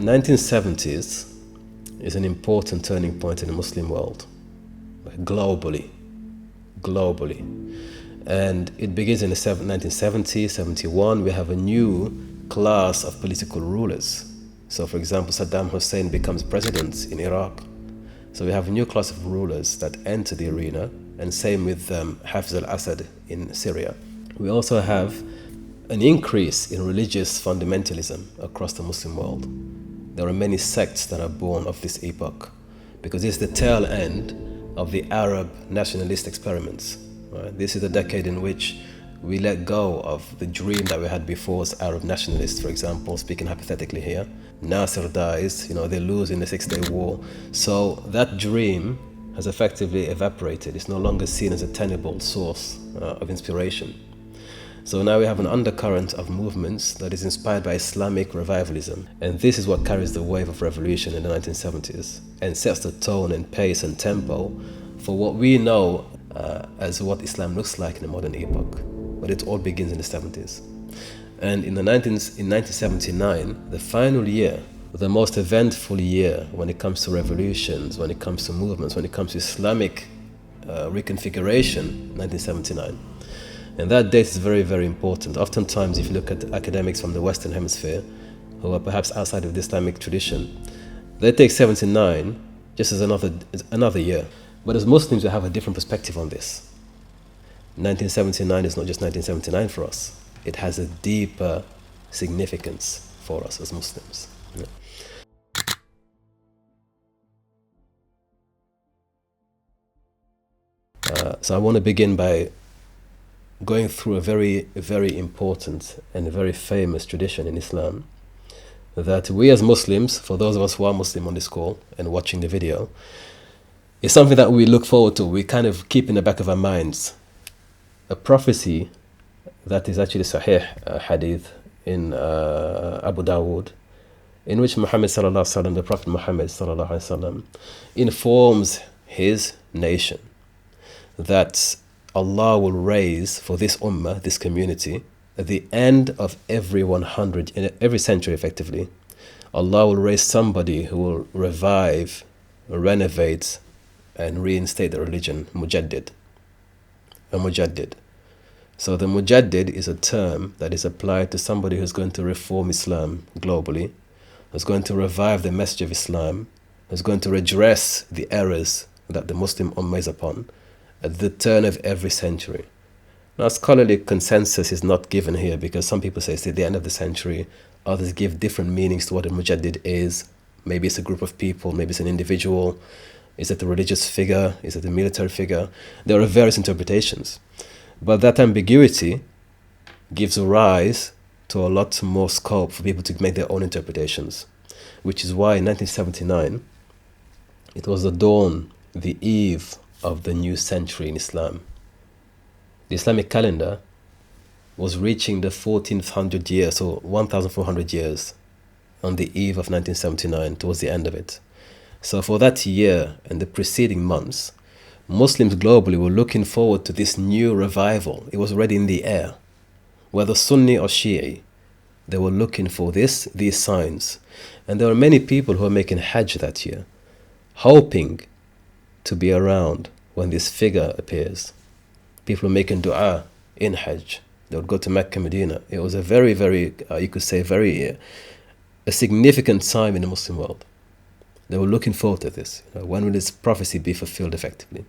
1970s is an important turning point in the Muslim world, globally. And it begins in the 1970s, 71. We have a new class of political rulers. So, for example, Saddam Hussein becomes president in Iraq. So we have a new class of rulers that enter the arena, and same with 𝗆𝗄𝗅 in Syria. We also have an increase in religious fundamentalism across the Muslim world. There are many sects that are born of this epoch, because it's the tail end of the Arab nationalist experiments. Right? This is a decade in which we let go of the dream that we had before as Arab nationalists, for example, speaking hypothetically here. Nasser dies, they lose in the 6-Day War. So that dream has effectively evaporated. It's no longer seen as a tenable source of inspiration. So now we have an undercurrent of movements that is inspired by Islamic revivalism. And this is what carries the wave of revolution in the 1970s and sets the tone and pace and tempo for what we know as what Islam looks like in the modern epoch. But it all begins in the 70s. And in 1979, the final year, the most eventful year when it comes to revolutions, when it comes to movements, when it comes to Islamic reconfiguration, 1979. And that date is very, very important. Oftentimes, if you look at academics from the Western Hemisphere, who are perhaps outside of the Islamic tradition, they take 79 just as another year. But as Muslims, we have a different perspective on this. 1979 is not just 1979 for us. It has a deeper significance for us as Muslims. Yeah. So I want to begin by going through a very, very important and very famous tradition in Islam that we as Muslims, for those of us who are Muslim on this call and watching the video, is something that we look forward to. We kind of keep in the back of our minds. A prophecy that is actually Sahih hadith in Abu Dawood, in which Muhammad sallallahu alaihi wasallam, the Prophet Muhammad sallallahu alaihi wasallam, informs his nation that Allah will raise for this ummah, this community, at the end of every 100, in every century effectively, Allah will raise somebody who will revive, renovate, and reinstate the religion, MUJADDID. A MUJADDID. So the MUJADDID is a term that is applied to somebody who's going to reform Islam globally, who's going to revive the message of Islam, who's going to redress the errors that the Muslim ummah is upon at the turn of every century. Now, scholarly consensus is not given here because some people say it's at the end of the century, others give different meanings to what a MUJADDID is. Maybe it's a group of people, maybe it's an individual. Is it a religious figure? Is it a military figure? There are various interpretations. But that ambiguity gives rise to a lot more scope for people to make their own interpretations, which is why in 1979, it was the dawn, the eve of the new century in Islam. The Islamic calendar was reaching the 1400 years, so 1400 years, on the eve of 1979, towards the end of it. So for that year and the preceding months, Muslims globally were looking forward to this new revival. It was already in the air. Whether Sunni or Shi'i, they were looking for these signs. And there were many people who were making Hajj that year, hoping to be around when this figure appears. People were making dua in Hajj. They would go to Makkah, Medina. It was a very, very, you could say, a significant time in the Muslim world. They were looking forward to this. When will this prophecy be fulfilled effectively?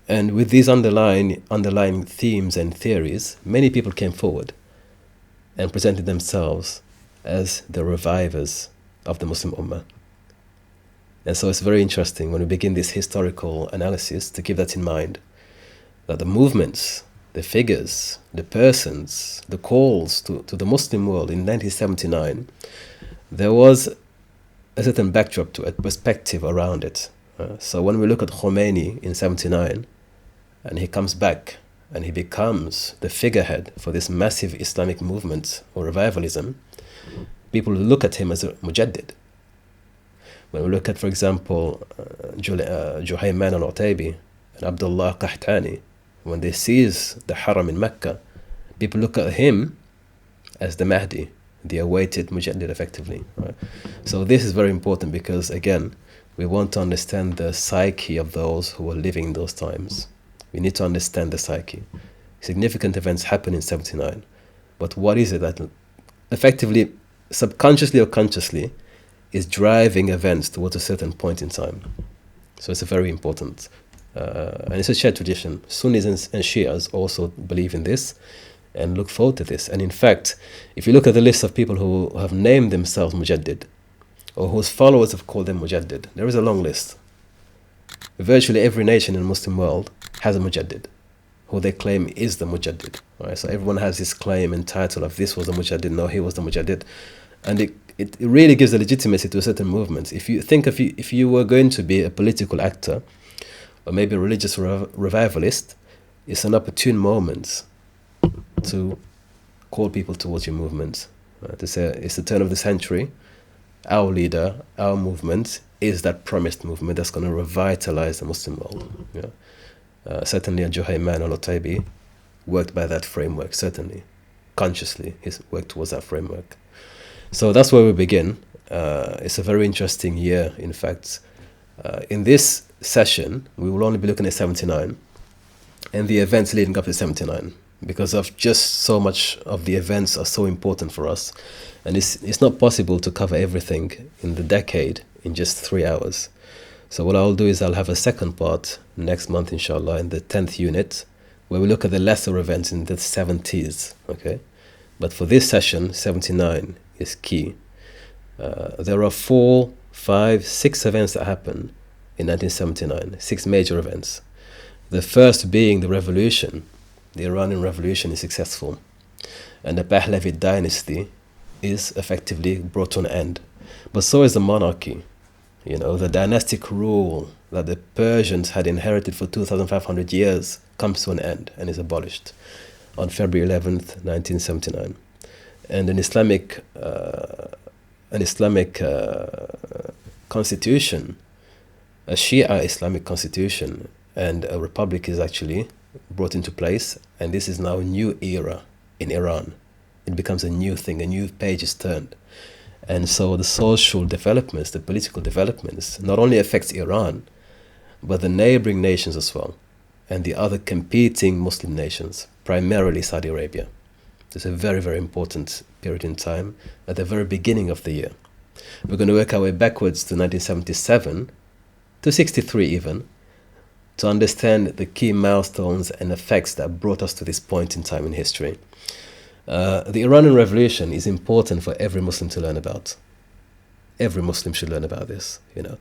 And with these underlying themes and theories, many people came forward and presented themselves as the revivers of the Muslim Ummah. And so it's very interesting when we begin this historical analysis to keep that in mind, that the movements, the figures, the persons, the calls to the Muslim world in 1979, there was a certain backdrop to it, perspective around it. So when we look at Khomeini in 79, and he comes back and he becomes the figurehead for this massive Islamic movement or revivalism, people look at him as a MUJADDID. When we look at, for example, 𝗾𝙗𝙗 al-Utaybi and Abdullah Qahtani, when they seize the Haram in Makkah, people look at him as the Mahdi, the awaited MUJADDID effectively. Right? So this is very important because, again, we want to understand the psyche of those who were living in those times. We need to understand the psyche. Significant events happen in 79, but what is it that effectively, subconsciously or consciously, is driving events towards a certain point in time? So it's a very important, and it's a shared tradition. Sunnis and Shias also believe in this and look forward to this. And in fact, if you look at the list of people who have named themselves Mujaddid, or whose followers have called them Mujaddid, there is a long list. Virtually every nation in the Muslim world has a Mujaddid, who they claim is the Mujaddid. Right? So everyone has this claim and title of this was the Mujaddid, no, he was the Mujaddid. And it really gives a legitimacy to a certain movement. If you think if you were going to be a political actor, or maybe a religious revivalist, it's an opportune moment to call people towards your movement. Right? To say it's the turn of the century. Our leader, our movement is that promised movement that's going to revitalize the Muslim world. Yeah? Certainly, 𝘾𝙗𝙗 al-Tayyibi worked by that framework. Certainly, consciously, he's worked towards that framework. So that's where we begin. It's a very interesting year. In fact, in this session, we will only be looking at 79 and the events leading up to 79, because of just so much of the events are so important for us. And it's not possible to cover everything in the decade in just 3 hours. So what I'll do is I'll have a second part next month, inshallah, in the 10th unit, where we look at the lesser events in the 70s, okay? But for this session, 79 is key. There are 4, 5, 6 events that happen in 1979, 6 major events. The first being the revolution. The Iranian Revolution is successful, and the Pahlavi dynasty is effectively brought to an end. But so is the monarchy. You know, the dynastic rule that the Persians had inherited for 2,500 years comes to an end and is abolished on February 11th, 1979. And an Islamic constitution, a Shia Islamic constitution, and a republic is actually brought into place, and this is now a new era in Iran. It becomes a new thing, a new page is turned. And so the social developments, the political developments, not only affects Iran, but the neighboring nations as well, and the other competing Muslim nations, primarily Saudi Arabia. It's a very, very important period in time at the very beginning of the year. We're going to work our way backwards to 1977, to 63 even, to understand the key milestones and effects that brought us to this point in time in history. The Iranian Revolution is important for every Muslim to learn about. Every Muslim should learn about this, you know,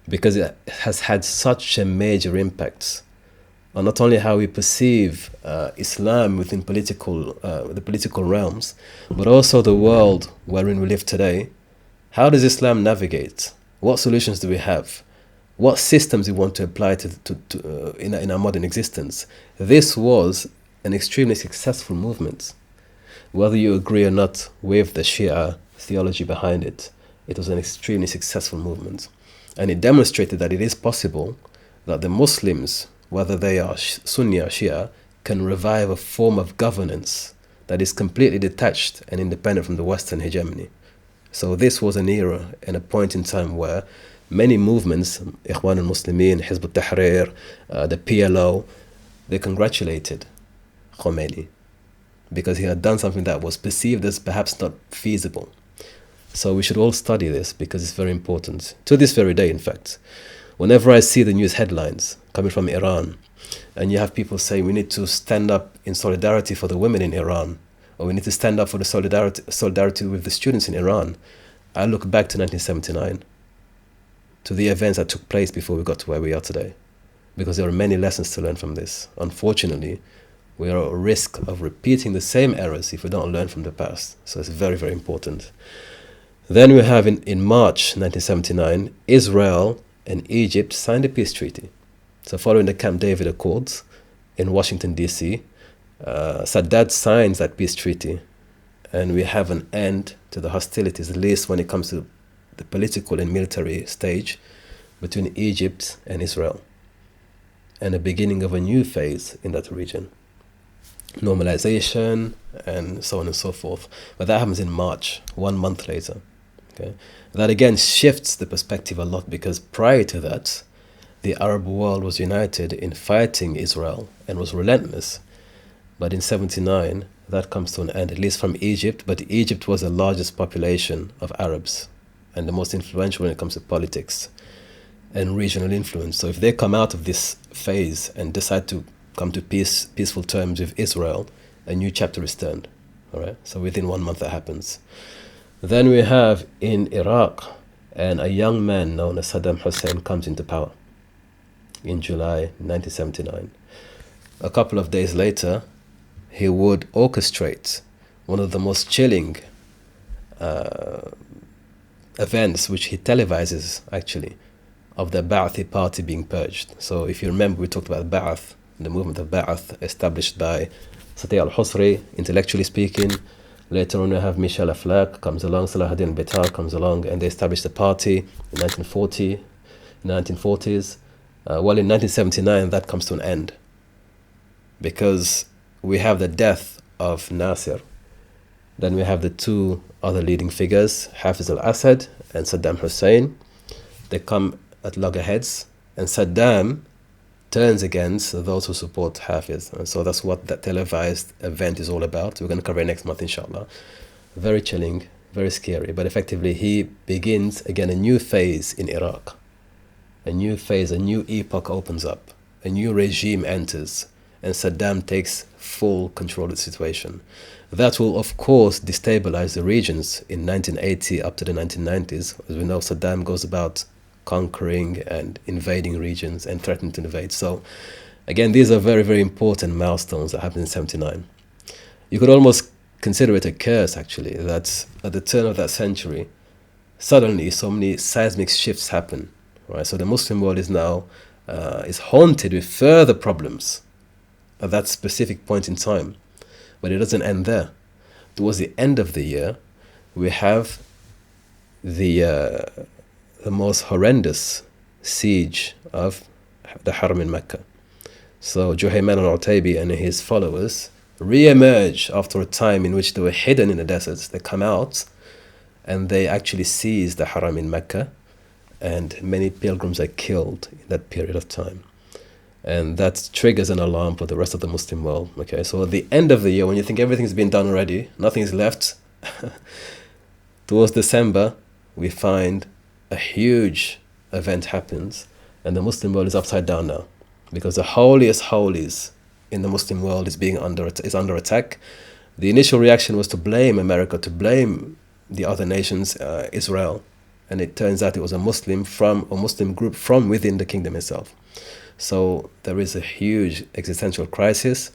because it has had such a major impact on not only how we perceive Islam within the political realms, but also the world wherein we live today. How does Islam navigate? What solutions do we have? What systems we want to apply in our modern existence? This was an extremely successful movement. Whether you agree or not with the Shia theology behind it, it was an extremely successful movement. And it demonstrated that it is possible that the Muslims, whether they are Sunni or Shia, can revive a form of governance that is completely detached and independent from the Western hegemony. So this was an era and a point in time where many movements, Ikhwan al-Muslimin, Hizb ut-Tahrir, the PLO, they congratulated Khomeini because he had done something that was perceived as perhaps not feasible. So we should all study this because it's very important. To this very day, in fact, whenever I see the news headlines coming from Iran, and you have people saying we need to stand up in solidarity for the women in Iran, or we need to stand up for the solidarity with the students in Iran, I look back to 1979, to the events that took place before we got to where we are today, because there are many lessons to learn from this. Unfortunately, we are at risk of repeating the same errors if we don't learn from the past. So it's very, very important. Then we have in March 1979, Israel and Egypt signed a peace treaty. So following the Camp David Accords in Washington, D.C., Sadat signs that peace treaty, and we have an end to the hostilities, at least when it comes to the political and military stage, between Egypt and Israel, and the beginning of a new phase in that region. normalization, and so on and so forth. But that happens in March, 1 month later. Okay, that again shifts the perspective a lot, because prior to that, the Arab world was united in fighting Israel and was relentless. But in 79, that comes to an end, at least from Egypt. But Egypt was the largest population of Arabs and the most influential when it comes to politics and regional influence. So if they come out of this phase and decide to come to peaceful terms with Israel, a new chapter is turned. All right. So within 1 month that happens. Then we have in Iraq, and a young man known as Saddam Hussein comes into power in July 1979. A couple of days later, he would orchestrate one of the most chilling events, which he televises actually, of the Ba'athi party being purged. So if you remember, we talked about Ba'ath, the movement of Ba'ath, established by Sati al-Husri, intellectually speaking. Later on we have Michel Aflaq comes along, Salahuddin al-Bitar comes along, and they established a party in 1940s. Well, in 1979 that comes to an end, because we have the death of Nasser. Then we have the two other leading figures, Hafiz al-Assad and Saddam Hussein. They come at loggerheads, and Saddam turns against those who support Hafiz. And so that's what that televised event is all about. We're going to cover it next month, inshallah. Very chilling, very scary. But effectively, he begins again a new phase in Iraq. A new phase, a new epoch opens up. A new regime enters. And Saddam takes full control of the situation. That will, of course, destabilize the regions in 1980 up to the 1990s. As we know, Saddam goes about conquering and invading regions and threatening to invade. So, again, these are very, very important milestones that happened in 79. You could almost consider it a curse, actually, that at the turn of that century, suddenly so many seismic shifts happen. Right? So the Muslim world is now is haunted with further problems at that specific point in time. But it doesn't end there. Towards the end of the year, we have the most horrendous siege of the Haram in Makkah. So 𝗾𝙗𝙗𝙗 and his followers re-emerge after a time in which they were hidden in the deserts. They come out and they actually seize the Haram in Makkah, and many pilgrims are killed in that period of time. And that triggers an alarm for the rest of the Muslim world. Okay, so at the end of the year, when you think everything's been done already, nothing is left, towards December, we find a huge event happens, and the Muslim world is upside down now, because the holiest holies in the Muslim world is under attack. The initial reaction was to blame America, to blame the other nations, Israel, and it turns out it was a Muslim group from within the kingdom itself. So there is a huge existential crisis,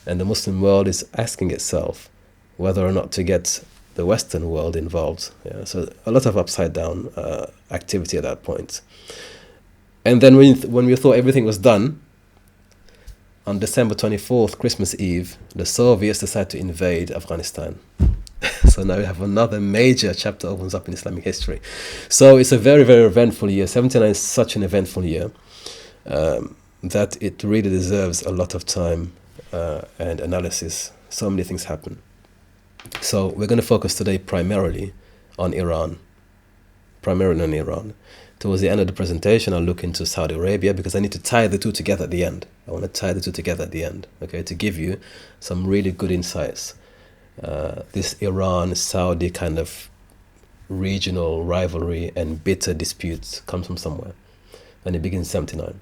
and the Muslim world is asking itself whether or not to get the Western world involved. Yeah, so a lot of upside down activity at that point. And then when we thought everything was done, on December 24th, Christmas Eve, the Soviets decided to invade Afghanistan. So now we have another major chapter opens up in Islamic history. So it's a very, very eventful year. 79 is such an eventful year that it really deserves a lot of time and analysis. So many things happen. So we're going to focus today primarily on Iran. Towards the end of the presentation, I'll look into Saudi Arabia, because I need to tie the two together at the end. I want to tie the two together at the end, okay, to give you some really good insights. This Iran-Saudi kind of regional rivalry and bitter disputes comes from somewhere, and it begins in 79.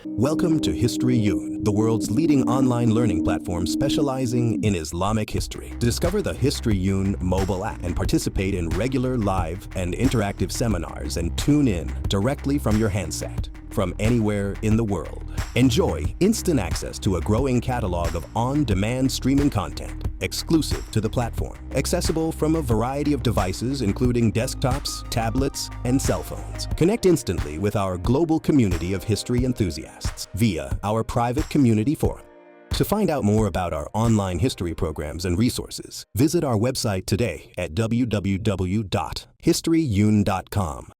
Welcome to History Yoon, the world's leading online learning platform specializing in Islamic history. To discover the History Yoon mobile app and participate in regular live and interactive seminars and tune in directly from your handset from anywhere in the world. Enjoy instant access to a growing catalog of on-demand streaming content exclusive to the platform, accessible from a variety of devices including desktops, tablets, and cell phones. Connect instantly with our global community of history enthusiasts via our private community forum. To find out more about our online history programs and resources, visit our website today at www.historyyoon.com.